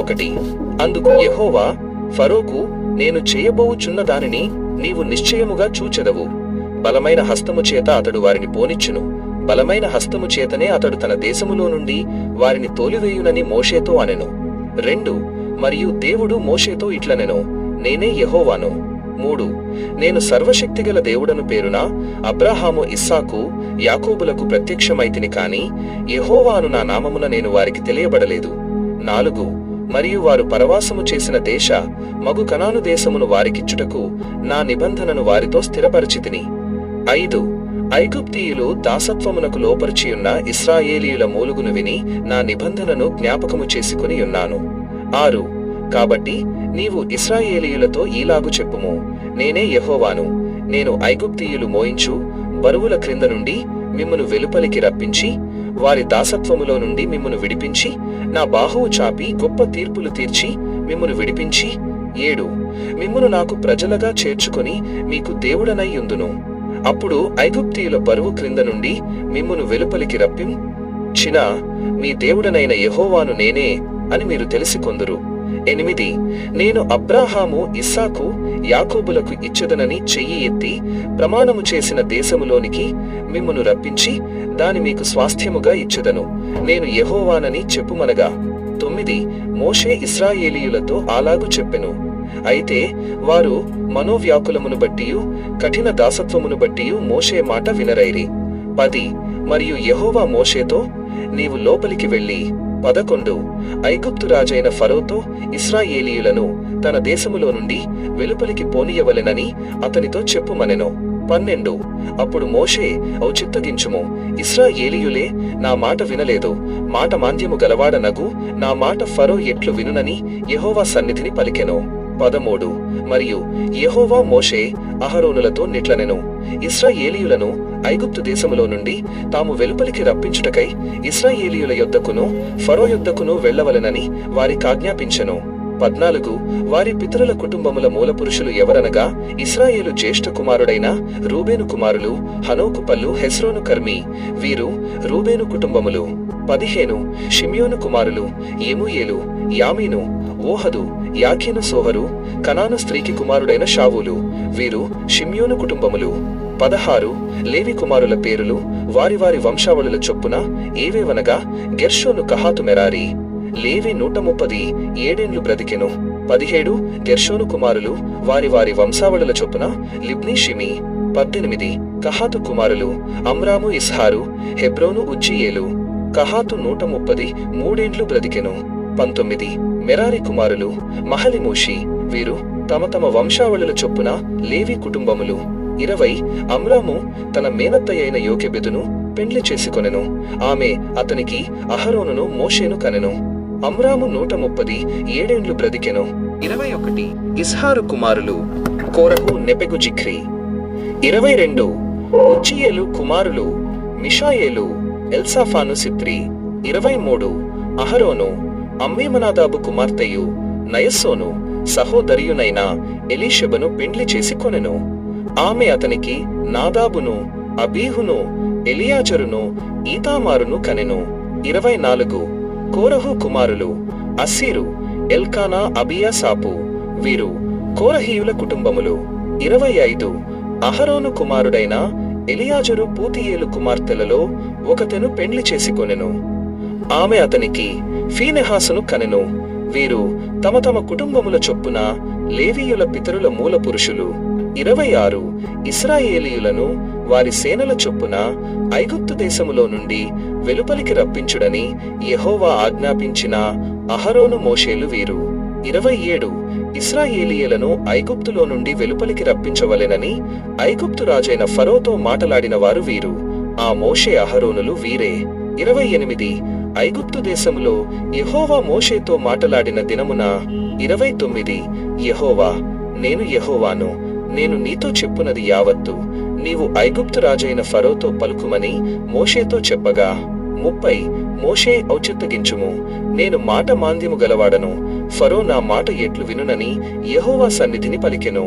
1. అందుకు యెహోవా ఫరోకు, నేను చేయబోవుచున్న దానిని నీవు నిశ్చయముగా చూచెదవు. బలమైన హస్తము చేత అతడు వారిని పోనిచ్చును. బలమైన హస్తము చేతనే అతడు తన దేశములో నుండి వారిని తోలివేయునని మోషేతో అనెను. 2. మరియు దేవుడు మోషేతో ఇట్లనెను, నేనే యెహోవాను. 3. నేను సర్వశక్తిగల దేవుడను పేరున అబ్రాహాము, ఇస్సాకు, యాకోబులకు ప్రత్యక్షమైతిని కాని యెహోవాను నా నామమున నేను వారికి తెలియబడలేదు. 4. మరియు వారు పరవాసము చేసిన దేశ మగు కనాను దేశమును వారికిచ్చుటకు నా నిబంధనను వారితో స్థిరపరచితిని. 5. ఐగుప్తీయులు దాసత్వమునకు లోపరిచియున్న ఇశ్రాయేలీయుల మూలుగును విని నా నిబంధనను జ్ఞాపకము చేసుకుని ఉన్నాను. 6. కాబట్టి నీవు ఇశ్రాయేలీయులతో ఈలాగు చెప్పుము, నేనే యెహోవాను. నేను ఐగుప్తీయులు మోయించు బరువుల క్రింద నుండి మిమ్మును వెలుపలికి రప్పించి వారి దాసత్వములో నుండి మిమ్మును విడిపించి నా బాహువు చాపి గొప్ప తీర్పులు తీర్చి మిమ్మును విడిపించి 7. మిమ్మును నాకు ప్రజలగా చేర్చుకొని మీకు దేవుడనై యుందును. అప్పుడు ఐగుప్తీయుల బరువు క్రింద నుండి మిమ్మును వెలుపలికి రప్పించిన మీ దేవుడనైన యెహోవాను నేనే అని మీరు తెలిసికొందురు. 8. నేను అబ్రాహాము, ఇస్సాకు, యాకోబులకు ఇచ్చెదనని చెయ్యి ఎత్తి ప్రమాణము చేసిన దేశములోనికి మిమ్మును రప్పించి దాని మీకు స్వాస్థ్యముగా ఇచ్చెదను. నేను యెహోవానని చెప్పుమనగా. 9. మోషే ఇశ్రాయేలీయులతో అలాగు చెప్పెను. అయితే వారు మనోవ్యాకులమును బట్టియు కఠిన దాసత్వమును బట్టియు మోషే మాట వినరైరి. 10. మరియు యెహోవా మోషేతో, నీవు లోపలికి వెళ్ళి 11. ఐగుప్తు రాజైన ఫరోతో ఇశ్రాయేలీయులను తన దేశములో నుండి వెలుపలికి పోనీయవలెనని అతనితో చెప్పుమనెను. 12. అప్పుడు మోషే, ఔచిత్తగించుము, ఇశ్రాయేలీయులే నా మాట వినలేదు, మాట మాంద్యము గలవాడనగు నా మాట ఫరో ఎట్లు వినునని యెహోవా సన్నిధిని పలికెను. 13. మరియు యెహోవా మోషే అహరోనులతో నిట్లనెను, ఇశ్రాయేలీయులను ఐగుప్తు దేశములో నుండి తాము వెలుపలికి రప్పించుటకై ఇశ్రాయేలీయుల యొద్దకును ఫరో యొద్దకును వెళ్లవలెనని వారికాజ్ఞాపించెను. 14. వారి పితరుల కుటుంబముల మూలపురుషులు ఎవరనగా ఇశ్రాయేలు జ్యేష్ఠ కుమారుడైన రూబేను కుమారులు హనోకు, పల్లు, హెస్రోను, కర్మీ, వీరు రూబేను కుటుంబములు. 15. షిమ్యోను కుమారులు యెమూయేలు, యామీను, ఓహదు, యాకీను, సోహరు, కనాను స్త్రీకి కుమారుడైన షావూలు, వీరు షిమ్యోను కుటుంబములు. 16. లేవి కుమారుల పేరులు వారి వారి వంశావళుల చొప్పున ఏవేవనగా గెర్షోను, కహాతు, మెరారి. లేవి 137 బ్రతికెను. 17. గెర్షోను కుమారులు వారి వారి వంశావళుల చొప్పున లిబ్నీ, షిమి. 18. కహాతు కుమారులు అమ్రాము, ఇస్హారు, హెబ్రోను, ఉజ్జీయేలు. కహాతు 133 బ్రతికెను. 19. మెరారి కుమారులు మహలిమూషి, వీరు తమ తమ వంశావళుల చొప్పున లేవి కుటుంబములు. 20. అమ్రాము తన మేనత్తయైన యోకెబెదును పెండ్లి చేసుకొనెను. ఆమె అతనికి అహరోనును, మోషేను కనెను. అమ్రాము 137 బ్రతికెను. 21. ఇస్హారు కుమారులు కోరహు, నెపెగు, జిఖ్రీ. 22. ఉజ్జీయేలు కుమారులు మిషాయేలు, ఎల్సాఫాను, సిత్రి. 23. అహరోను అమ్మీమనాదాబు కుమార్తెయు నయస్సోను సహోదరియునైన ఎలీషెబను పెండ్లి చేసుకొనెను. ఆమె అతనికి నాదాబును, అబీహును, ఎలియాజరును, ఈతామారును కనెను. 24. కోరహు కుమారులు అస్సీరు, ఎల్కానా, అబియాసాపు, వీరు కోరహీయుల కుటుంబములు. 25. అహరోను కుమారుడైన ఎలియాజరు పూతియేలు కుమార్తెలలో ఒకతెను పెండ్లి చేసుకొనెను. ఆమె అతనికి ఫీనెహాసును కనెను. వీరు తమ తమ కుటుంబముల చొప్పున లేవీయుల పితరుల మూల పురుషులు. 26. ఇశ్రాయేలీయులను వారి సేనల చొప్పున ఐగుప్తు దేశములో నుండి వెలుపలికి రప్పించుడని యెహోవా ఆజ్ఞాపించిన అహరోను, మోషేలు వీరు. 27. ఇశ్రాయేలీయులను ఐగుప్తులో నుండి వెలుపలికి రప్పించవలెనని ఐగుప్తు రాజైన ఫరోతో మాటలాడిన వారు వీరు. ఆ మోషే, అహరోనులు వీరే. 28. ఐగుప్తు దేశములో యెహోవా మోషేతో మాటలాడిన దినమున. 29. యెహోవా, నేను యెహోవాను, నేను నీతో చెప్పునది యావత్తు నీవు ఐగుప్తు రాజైన ఫరోతో పలుకుమని మోషేతో చెప్పగా. 30. మోషే, ఔచిత్తగించుము, నేను మాట మాంద్యము గలవాడను, ఫరో నా మాట ఎట్లు వినునని యెహోవా సన్నిధిని పలికెను.